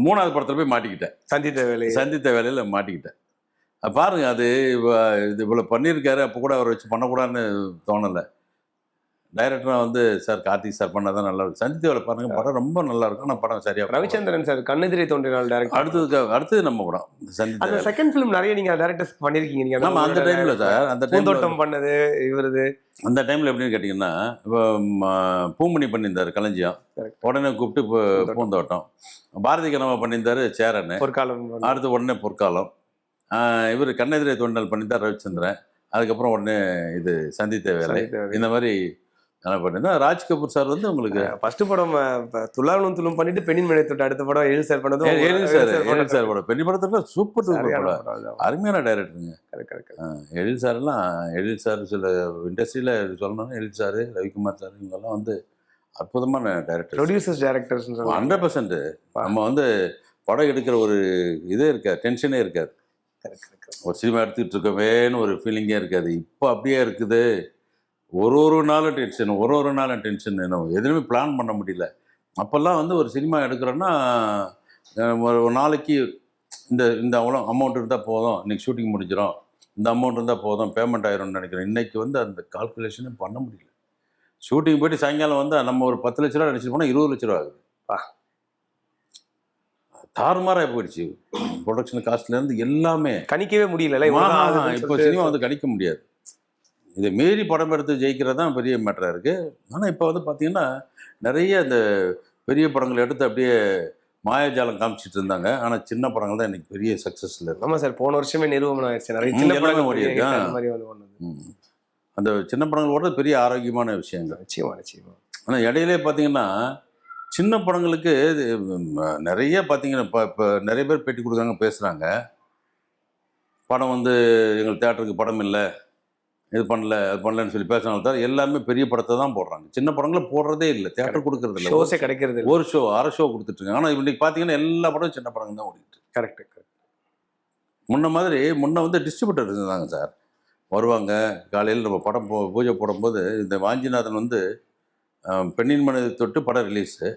3வது படத்தில் போய் மாட்டிக்கிட்டேன். சந்தித்த வேலையில் மாட்டிக்கிட்டேன். பாருங்க அது இது இவ்வளோ பண்ணியிருக்காரு, அப்போ கூட அவரை வச்சு பண்ணக்கூடாதுன்னு தோணலை. டைரக்டராக வந்து சார் கார்த்திக் சார் பண்ணால் தான் நல்லா இருக்கும். சஞ்சித் தேவலை பாருங்க, படம் ரொம்ப நல்லா இருக்கும். ஆனால் படம் சரியாக ரவிச்சந்திரன் சார் கண்ணெதிரே தோன்றினால் டேரக்டர். அடுத்தது நம்ம படம் சஞ்சித் அந்த தேவலை. செகண்ட் ஃபிலிம் நிறைய நீங்க டேரக்டர்ஸ் பண்ணிருக்கீங்க நீங்க. ஆமாம், அந்த டைமில் சார், அந்த பூந்தோட்டம் பண்ணது இவருது. அந்த டைமில் எப்படின்னு கேட்டிங்கன்னா, இப்போ பூமணி பண்ணியிருந்தார் களஞ்சியம், உடனே கூப்பிட்டு இப்போ பூந்தோட்டம். பாரதி கனவா பண்ணியிருந்தார் சேரன், பொற்காலம். அடுத்து உடனே பொற்காலம். இவர் கண்ணெதிரே தோன்றல் பண்ணியிருந்தார் ரவிச்சந்திரன். அதுக்கப்புறம் உடனே இது சஞ்சித் தேவலை. இந்த மாதிரி நல்லா பண்ணியிருந்தேன். ராஜ் கபூர் சார் வந்து உங்களுக்கு ஃபர்ஸ்ட் படம் துள்ளாலும் துள்ளும் பண்ணிட்டு பெண்ணின் மனை தொட்டு அடுத்த படம் எழில் சார் பண்ணதும். எழில் சார் படம் பெண்ணி படத்தோட சூப்பர் படம், அருமையான டைரக்டருங்க. எழில் சார் எல்லாம், எழில் சார் சில இண்டஸ்ட்ரியில் சொல்லணும்னா எழில் சார், ரவிக்குமார் சார், இவங்கெல்லாம் வந்து அற்புதமான டைரக்டர், ப்ரொடியூசர்ஸ் டைரக்டர்ஸ். 100%. நம்ம வந்து படம் எடுக்கிற ஒரு இதே இருக்காது, டென்ஷனே இருக்காது. ஒரு சினிமா எடுத்துக்கிட்டு இருக்கவேன்னு ஒரு ஃபீலிங்கே இருக்காது. இப்போ அப்படியே இருக்குது. ஒரு நாளும் டென்ஷன் என்ன, எதுவுமே பிளான் பண்ண முடியல. அப்போல்லாம் வந்து ஒரு சினிமா எடுக்கிறோன்னா ஒரு நாளைக்கு இந்த அவ்வளோ அமௌண்ட் இருந்தால் போதும், இன்றைக்கி ஷூட்டிங் முடிஞ்சிடும், இந்த அமௌண்ட் இருந்தால் போதும், பேமெண்ட் ஆயிரும்னு நினைக்கிறேன். இன்றைக்கி வந்து அந்த கால்குலேஷனே பண்ண முடியல. ஷூட்டிங் போய்ட்டு சாயங்காலம் வந்து நம்ம ஒரு 10 லட்ச ரூபா நினச்சிட்டு போனால் 20 லட்ச ரூபா ஆகுது. தாறுமாறாக போயிடுச்சு. ப்ரொடக்ஷன் காஸ்ட்லேருந்து எல்லாமே கணிக்கவே முடியல. இப்போ சினிமா வந்து கணிக்க முடியாது. இதை மீறி படம் எடுத்து ஜெயிக்கிறது தான் பெரிய மேட்டராக இருக்குது. ஆனால் இப்போ வந்து பார்த்திங்கன்னா நிறைய இந்த பெரிய படங்கள் எடுத்து அப்படியே மாயாஜாலம் காமிச்சிட்டு இருந்தாங்க. ஆனால் சின்ன படங்கள் தான் இன்றைக்கி பெரிய சக்ஸஸில் இருக்குது. ஆமாம் சார், போன வருஷமே நிறுவனம் ஆயிடுச்சு. நிறைய சின்ன படங்கள் ஓடி இருக்கு. அந்த சின்ன படங்கள் ஓடுறது பெரிய ஆரோக்கியமான விஷயங்கள். நிச்சயமா. ஆனால் இடையிலே பார்த்திங்கன்னா சின்ன படங்களுக்கு நிறைய பார்த்திங்கன்னா இப்போ நிறைய பேர் பேட்டி கொடுக்குறாங்க, பேசுகிறாங்க. படம் வந்து எங்கள் தேட்டருக்கு படம் இல்லை, இது பண்ணல அது பண்ணலன்னு சொல்லி பேசுனாலும் தவிர எல்லாமே பெரிய படத்தை தான் போடுறாங்க. சின்ன படங்களை போடுறதே இல்லை, தேட்டர் கொடுக்கறது இல்லை, ஷோஸே கிடைக்கிறது. ஒரு ஷோ அரை ஷோ கொடுத்துட்ருக்காங்க. ஆனால் இன்றைக்கி பார்த்தீங்கன்னா எல்லா படமும் சின்ன படங்கள் தான் ஓடிட்டு. கரெக்ட். முன்ன வந்து டிஸ்ட்ரிபியூட்டர் இருந்தாங்க சார், வருவாங்க. காலையில் நம்ம படம் பூஜை போடும்போது இந்த வாஞ்சிநாதன் வந்து பெண்ணின் மனை தொட்டு படம் ரிலீஸு,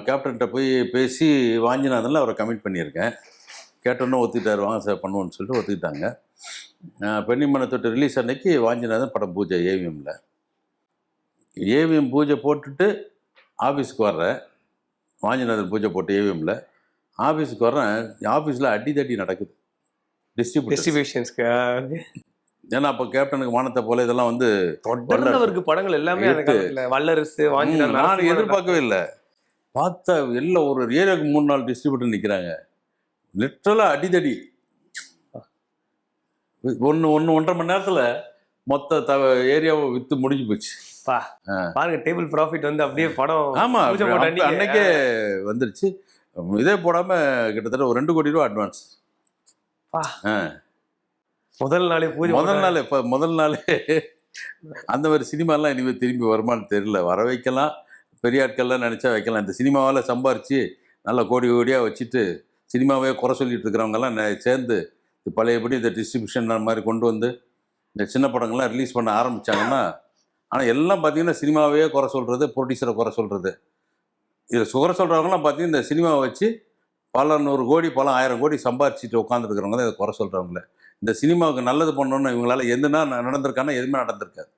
கேப்டன்கிட்ட போய் பேசி வாஞ்சிநாதனில் அவரை கமிட் பண்ணியிருக்கேன். கேட்டோன்னே ஒத்துக்கிட்டார், வாங்க சார் பண்ணுவோன்னு சொல்லிட்டு ஒத்துக்கிட்டாங்க. பெண்ணின் மனை தொட்டு ரிலீஸ் அன்னைக்கு வாஞ்சிநாதன் படம் பூஜை ஏவிஎம் பூஜை போட்டுட்டு ஆஃபீஸுக்கு வர்றேன். வாஞ்சிநாதன் பூஜை போட்டு ஏவிஎம்மில் ஆஃபீஸுக்கு வர்றேன். ஆஃபீஸில் அடிதடி நடக்குது டிஸ்ட்ரிபியூஷன்ஸ்க்கு. ஏன்னா அப்போ கேப்டனுக்கு வானத்தை போல இதெல்லாம் வந்து அவருக்கு படங்கள் எல்லாமே வல்லரசு வாஞ்சிநாதன் நான் எதிர்பார்க்கவே இல்லை. பார்த்தா எல்லாம் ஒரு ஏரியாவுக்கு 3-4 டிஸ்ட்ரிபியூட்டர் நிற்கிறாங்க. லிட்டரலாக அடிதடி. 1.5 மணி நேரத்தில் மொத்த ஏரியாவை விற்று முடிஞ்சு போச்சு. பாருங்க, டேபிள் ப்ராஃபிட் வந்து அப்படியே படம். ஆமாம், அன்னைக்கே வந்துருச்சு. இதே போடாமல் கிட்டத்தட்ட ஒரு 2 கோடி ரூபா அட்வான்ஸ். முதல் நாளே அந்த மாதிரி சினிமாலாம் இனிமேல் திரும்பி வருமானு தெரியல. வர வைக்கலாம், பெரிய ஆட்கள்லாம் நினச்சா வைக்கலாம். இந்த சினிமாவால் சம்பாரித்து நல்லா கோடியாக வச்சுட்டு சினிமாவே குறை சொல்லிட்டு இருக்கிறவங்கெல்லாம் சேர்ந்து பழையபடி இந்த டிஸ்ட்ரிபியூஷன் மாதிரி கொண்டு வந்து இந்த சின்ன படங்கள்லாம் ரிலீஸ் பண்ண ஆரம்பித்தாங்கன்னா, ஆனால் எல்லாம் பார்த்திங்கன்னா சினிமாவே குறை சொல்கிறது, ப்ரொடியூசரை குறை சொல்கிறது. இதில் குறை சொல்கிறவங்களாம் பார்த்திங்கன்னா இந்த சினிமாவை வச்சு பல 100 கோடி பல 1000 கோடி சம்பாரிச்சிட்டு உட்காந்துருக்கிறவங்க தான் இதை குறை சொல்கிறவங்கள. இந்த சினிமாவுக்கு நல்லது பண்ணணுன்னு இவங்களால எதுனா நடந்திருக்காங்கன்னா எதுவுமே நடந்திருக்காது.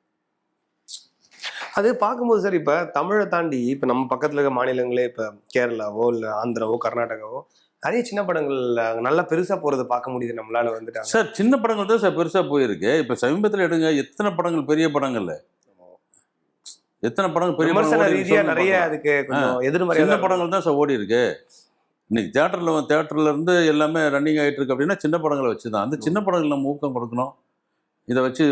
அது பார்க்கும்போது சார், இப்போ தமிழை தாண்டி இப்போ நம்ம பக்கத்தில் இருக்க மாநிலங்களே, இப்போ கேரளாவோ இல்லை ஆந்திராவோ கர்நாடகாவோ நிறைய சின்ன படங்கள் நல்லா பெருசாக போகிறத பார்க்க முடியுது நம்மளால வந்துட்டாங்க சார். சின்ன படங்கள் தான் சார் பெருசாக போயிருக்கு. இப்போ சமீபத்தில் எடுங்க, எத்தனை படங்கள் பெரிய படங்கள்ல, எத்தனை படங்கள் பெரிய படங்கள் ரீதியாக நிறைய அதுக்கு எதிர்மறையான படங்கள் தான் சார் ஓடி இருக்கு. இன்னைக்கு தேட்டரில் இருந்து எல்லாமே ரன்னிங் ஆகிட்டு இருக்கு. அப்படின்னா சின்ன படங்களை வச்சு தான். அந்த சின்ன படங்கள் நம்ம ஊக்கம் கொடுக்கணும். இதை வச்சு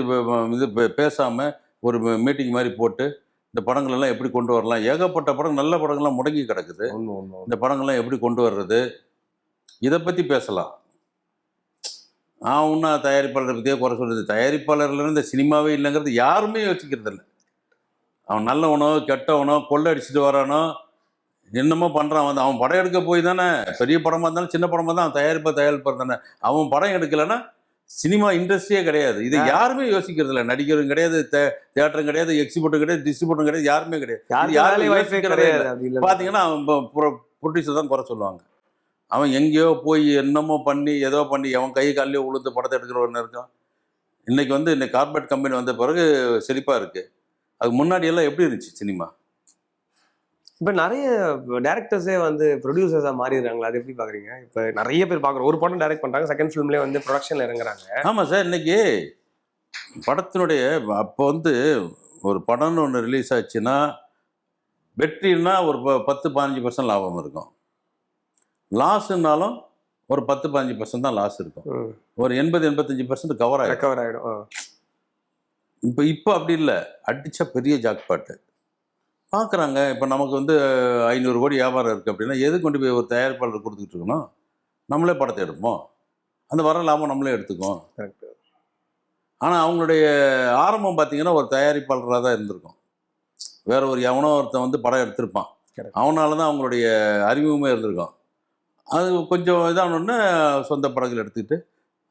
இது பேசாமல் ஒரு மீட்டிங் மாதிரி போட்டு இந்த படங்கள் எல்லாம் எப்படி கொண்டு வரலாம். ஏகப்பட்ட படம் நல்ல படங்கள்லாம் முடங்கி கிடக்குது. இந்த படங்கள்லாம் எப்படி கொண்டு வர்றது, இதை பற்றி பேசலாம். ஒன்றா தயாரிப்பாளரை பற்றியே குறை சொல்கிறது. தயாரிப்பாளர்லேருந்து இந்த சினிமாவே இல்லைங்கிறது யாருமே யோசிக்கிறது இல்லை. அவன் நல்லவனோ கெட்டவனோ கொள்ளை அடிச்சுட்டு வரானோ என்னமோ பண்ணுறான். வந்து அவன் படம் எடுக்க போய் தானே, பெரிய படமாக இருந்தாலும் சின்ன படமாக தான் அவன் தயாரிப்பாளர் தானே. அவன் படம் எடுக்கலைன்னா சினிமா இண்டஸ்ட்ரியே கிடையாது. இதை யாருமே யோசிக்கிறது இல்லை. நடிகரும் கிடையாது, தியேட்டரும் கிடையாது, எக்ஸிபியூட்டரும் கிடையாது, டிஸ்ட்ரிபியூட்டரும் கிடையாது, யாருமே கிடையாது. யாருமே யோசிக்கிறதே இல்லை. பார்த்தீங்கன்னா அவன் ப்ரொடியூசர் தான் குறை சொல்லுவாங்க. அவன் எங்கேயோ போய் என்னமோ பண்ணி ஏதோ பண்ணி அவன் கை காலையோ உளுந்து படத்தை எடுக்கிறவன் இருக்கான். இன்னைக்கு வந்து இந்த கார்பரேட் கம்பெனி வந்த பிறகு செழிப்பாக இருக்குது. அதுக்கு முன்னாடி எல்லாம் எப்படி இருந்துச்சு சினிமா? இப்போ நிறைய டேரக்டர்ஸே வந்து ப்ரொடியூசர்ஸாக மாறிடுறாங்களா? அது எப்படி பார்க்குறீங்க? இப்போ நிறைய பேர் பார்க்குறோம், ஒரு படம் டைரக்ட் பண்ணுறாங்க, செகண்ட் ஃபிலிம்லேயே வந்து ப்ரொடக்ஷனில் இறங்குறாங்க. ஆமாம் சார். இன்னைக்கு படத்தினுடைய அப்போ வந்து ஒரு படம்னு ஒன்று ரிலீஸ் ஆச்சுன்னா வெற்றின்னா ஒரு 10-15% லாபம் இருக்கும். லாஸுன்னாலும் ஒரு 10-15% தான் லாஸ் இருக்கும். ஒரு 80-85% கவர் ஆகிடும். ரெக்கவர் ஆகிடும். இப்போ அப்படி இல்லை. அடித்தா பெரிய ஜாக்பாட்டு பார்க்குறாங்க. இப்போ நமக்கு வந்து 500 கோடி வியாபாரம் இருக்குது அப்படின்னா எது கொண்டு போய் ஒரு தயாரிப்பாளர் கொடுத்துக்கிட்டு இருக்கணும்? நம்மளே படத்தை எடுப்போம், அந்த வர லாபம் நம்மளே எடுத்துக்குவோம். கரெக்ட். ஆனால் அவங்களுடைய ஆரம்பம் பார்த்தீங்கன்னா ஒரு தயாரிப்பாளராக தான் இருந்திருக்கும். வேற ஒரு எவனோ ஒருத்தன் வந்து படம் எடுத்திருப்பான், அவனால தான் அவங்களுடைய அறிமுகமே இருந்திருக்கும். அது கொஞ்சம் இதானோடனே சொந்த படங்கள் எடுத்துக்கிட்டு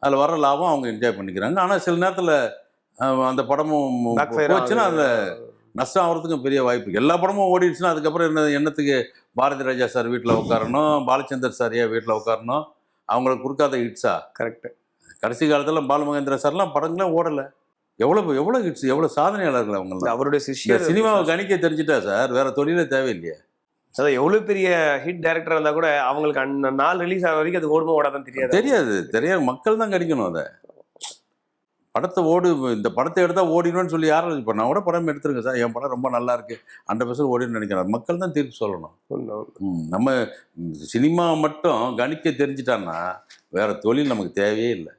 அதில் வர லாபம் அவங்க என்ஜாய் பண்ணிக்கிறாங்க. ஆனால் சில நேரத்தில் அந்த படமும் போச்சுன்னா அதில் நஷ்டம் ஆகிறதுக்கும் பெரிய வாய்ப்பு இருக்குது. எல்லா படமும் ஓடிடுச்சுன்னா அதுக்கப்புறம் என்னத்துக்கு பாரதி ராஜா சார் வீட்டில் உட்காரணும், பாலச்சந்தர் சாரியா வீட்டில் உட்காரணும்? அவங்களுக்கு கொடுக்காத ஹிட்ஸா? கரெக்டு. கடைசி காலத்தில் பாலுமகேந்திர சார்லாம் படங்களே ஓடலை. எவ்வளோ ஹிட்ஸ், எவ்வளோ சாதனையாளர்கள் அவங்களாம். அவருடைய சிஷ்யர் சினிமாவை கணிக்க தெரிஞ்சுட்டா சார் வேற தொழிலே தேவையில்லையே. அதான் எவ்வளோ பெரிய ஹிட் டைரக்டர் இருந்தால் கூட அவங்களுக்கு அந்த நாள் ரிலீஸ் ஆகிற வரைக்கும் அது ஓடுமோ ஓடாதான் தெரியாது. மக்கள் தான் கணிக்கணும் அதை. படத்தை இந்த படத்தை எடுத்தால் ஓடிடும்னு சொல்லி யாரும் இப்போ நான் கூட படம் எடுத்துருங்க சார், என் படம் ரொம்ப நல்லா இருக்கு 100% ஓடின்னு நினைக்கிறேன். மக்கள் தான் தீர்ப்பு சொல்லணும். நம்ம சினிமா மட்டும் கணிக்க தெரிஞ்சிட்டான்னா வேற தொழில் நமக்கு தேவையே இல்லை.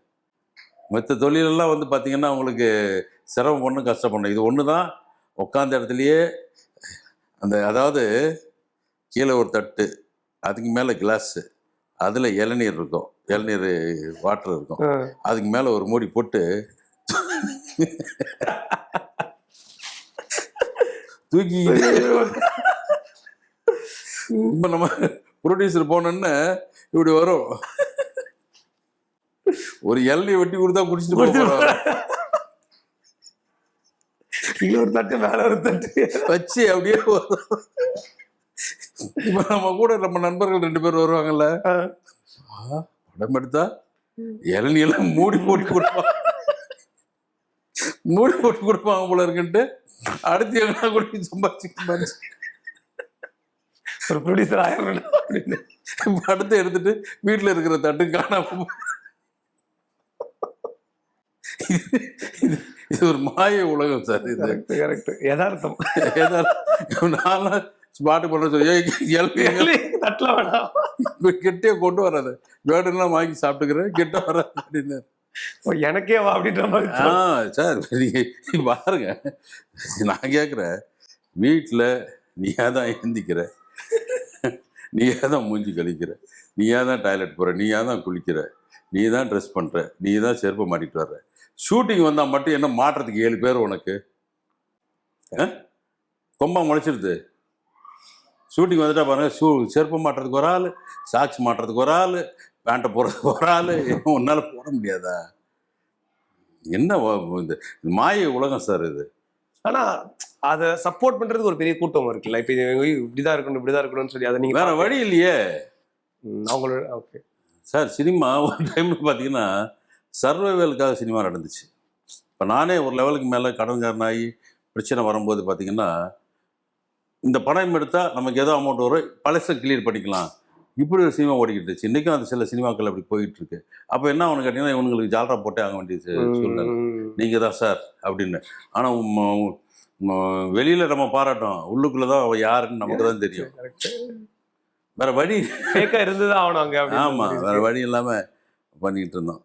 மற்ற தொழிலெல்லாம் வந்து பார்த்திங்கன்னா அவங்களுக்கு சிரமம் பண்ணணும், கஷ்டப்படணும். இது ஒன்று தான் உட்காந்த இடத்துலையே அதாவது கீழே ஒரு தட்டு, அதுக்கு மேலே கிளாஸு, அதில் இளநீர் இருக்கும், இளநீர் வாட்டர் இருக்கும், அதுக்கு மேலே ஒரு மூடி போட்டு தூக்கி இப்போ நம்ம ப்ரொடியூசர் போனோன்னு இப்படி வரும், ஒரு இளநீர் வெட்டி கொடுத்தா குடிச்சிட்டு போகிறோம். ஒரு தட்டு மேலே ஒரு தட்டு வச்சு அப்படியே இப்போ நம்ம கூட நம்ம நண்பர்கள் 2 பேர் வருவாங்கல்ல, படம் எடுத்தா இளநியெல்லாம் மூடி போட்டு கொடுப்பாங்க போல இருக்குன்ட்டு அடுத்து என்ன கூட சம்பாதிச்சு ஒரு ப்ரொடியூசர் ஆயிரம் அப்படின்னு படத்தை எடுத்துட்டு வீட்டில் இருக்கிற தட்டு காணாம. இது ஒரு மாய உலகம் சார். இது கரெக்ட். யதார்த்தம். நான் ஸ்பாட்டு பண்ண சொல்லி தட்டில் வேணாம், கெட்டியே கொண்டு வராது, வேர்டுலாம் வாங்கி சாப்பிட்டுக்கிறேன், கெட்ட வராது அப்படின்னு. எனக்கே வா அப்படின்ற மாதிரி. சார் பாருங்க, நான் கேட்குறேன், வீட்டில் நீயா தான் ஏந்திக்கிற, நீயா தான் மூஞ்சி கழிக்கிற, நீயா தான் டாய்லெட் போகிற, நீயா தான் குளிக்கிற, நீ தான் ட்ரெஸ் பண்ணுற, நீ தான் செருப்பை மாட்டிட்டு வர்ற. ஷூட்டிங் வந்தால் மட்டும் என்ன மாட்டுறதுக்கு 7 பேர் உனக்கு கொம்பா முளைச்சிருது. ஷூட்டிங் வந்துட்டா பாருங்க, செருப்பு மாட்டுறதுக்கு ஒரு ஆள், சாக்ஸ் மாட்டுறதுக்கு ஒரு ஆள், பேண்ட்டை போடுறதுக்கு ஒரு ஆள், உன்னால் போட முடியாதா? என்ன இந்த மாய உலகம் சார் இது. ஆனால் அதை சப்போர்ட் பண்ணுறதுக்கு ஒரு பெரிய கூட்டம் இருக்குல்ல. இப்போ இப்படிதான் இருக்கணும் இப்படிதான் இருக்கணும்னு சொல்லி அதை நீங்கள் வேற வழி இல்லையே அவங்களோட. ஓகே சார், சினிமா ஒரு டைமில் பார்த்தீங்கன்னா சர்வைவலுக்காக சினிமா நடந்துச்சு. இப்போ நானே ஒரு லெவலுக்கு மேலே கடன்காரனாகி பிரச்சனை வரும்போது பார்த்தீங்கன்னா இந்த படம் எடுத்தால் நமக்கு ஏதோ அமௌண்ட் வரும், பழசை கிளியர் பண்ணிக்கலாம், இப்படி ஒரு சினிமா ஓடிக்கிட்டு இருந்துச்சு. இன்றைக்கும் அந்த சில சினிமாக்கள் அப்படி போயிட்டுருக்கு. அப்போ என்ன அவனு கேட்டிங்கன்னா இவங்களுக்கு ஜால்ரா போட்டே ஆக வேண்டிய சூழ்நிலை, நீங்கள் தான் சார் அப்படின்னு. ஆனால் வெளியில் நம்ம பாராட்டோம், உள்ளுக்குள்ளே தான் அவன் யாருன்னு நமக்கு தான் தெரியும். வேறு வழி இருந்துதான் ஆகணும் அங்கே. ஆமாம், வேறு வழி இல்லாமல் பண்ணிக்கிட்டு இருந்தோம்.